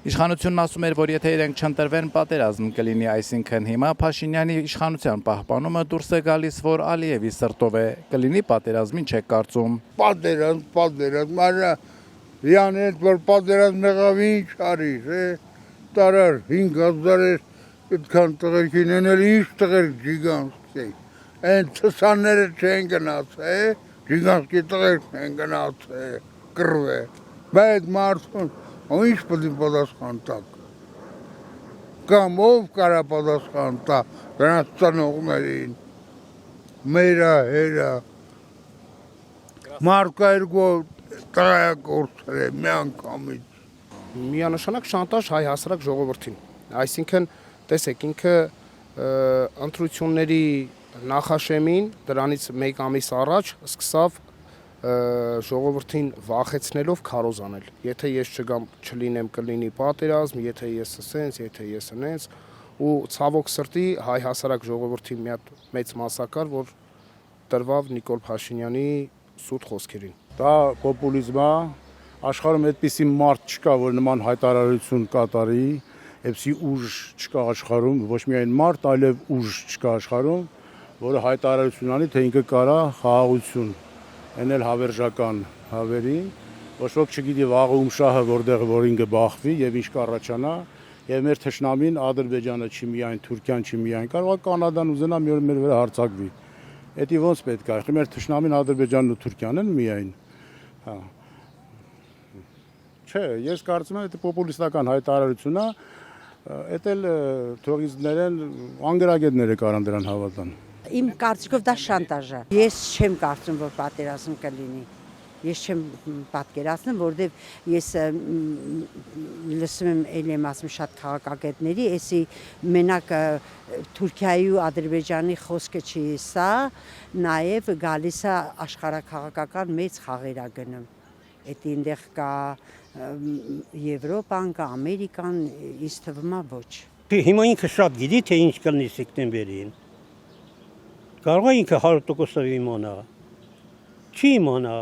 Իշխանությունն ասում էր, որ եթե իրենք չընտրվեն, պատերազմ կլինի, այսինքն հիմա Փաշինյանի իշխանության պահպանումը դուրս է գալիս, որ Ալիևի սրտով է, կլինի պատերազմին չեք կարծում։ Պատերազմ, արա յան հետ որ պատերազմ եղավ ինչ արիր, տարար 5000 այդքան տղերքին էնել ինչ տղերք ջիգանսկի, այն ցսանները չեն գնացել, ջիգանսկի տղերքն են գնացել, կռվե, բայց մարդուն ու ինչ պետք է պատասխան տակ, կամ ով կարա պատասխան տա, դրանց ծնողներին, մերա, հերա, մարդկա երկու տղայակորցել է մի անգամից։ Միանշանակ շանտաժ հայ հասարակ ժողովրդին, այսինքն տեսեք ինքը ընտրությունների նախաշեմին դրանից մեկ ամիս առաջ սկսավ ժողովրդին վախեցնելով քարոզ անել, եթե ես չգամ չլինեմ կլինի պատերազմ, եթե ես ասենց, եթե ես անենց ու ցավոք սրտի հայ հասարակ ժողովրդի մի հատ մեծ մասակար, որ տրվավ Նիկոլ Փաշինյանի սուտ խոսքերին։ Դա պոպուլիզմ է, աշխարհում այդպիսի մարդ չկա, որ նման հայտարարություն կատարի, այդպիսի ուժ չկա աշխարհում, ոչ միայն մարդ, այլև ուժ չկա աշխարհում, որը հայտարարություն անի, թե ինքը կարա խաղաղություն էնել հավերժական հավերին, ոչ ոք չգիտի վաղը ում շահը որտեղ որ ինքը բախվի եւ ինչ կառաջանա, եւ մեր թշնամին Ադրբեջանը չի միայն Թուրքիան չի միայն կարող է Կանադան ուզենա մի օր մեր վրա հարձակվի։ Էդի ոնց պետք է, մեր թշնամին Ադրբեջանն ու Թուրքիան են միայն։ Հա։ Չէ, ես կարծում եմ, դա պոպուլիստական հայտարարություն է, դա էլ թողիզներեն անգրագետները կարան դրան հավատան։ Իմ կարծիքով դա շանտաժ է։ Ես չեմ կարծում, որ պատերազմ կլինի։ Ես չեմ պատկերացնում, որովհետև ես լսում եմ էլի եմ ասում շատ քաղաքագետների, էսի մենակ Թուրքիայի ու Ադրբեջանի խոսքը չի սա, նաև գալիս է աշխարհաքաղաքական մեծ խաղեր գնում։ Էդ այնտեղ կա Եվրոպան, կա Ամերիկան, ինձ թվում է ոչ։ Հիմա ինքը շատ գիտի, թե ինչ կլինի սեպտեմբերին։ Կարող է ինքը 100% իմանա։ Չի իմանա,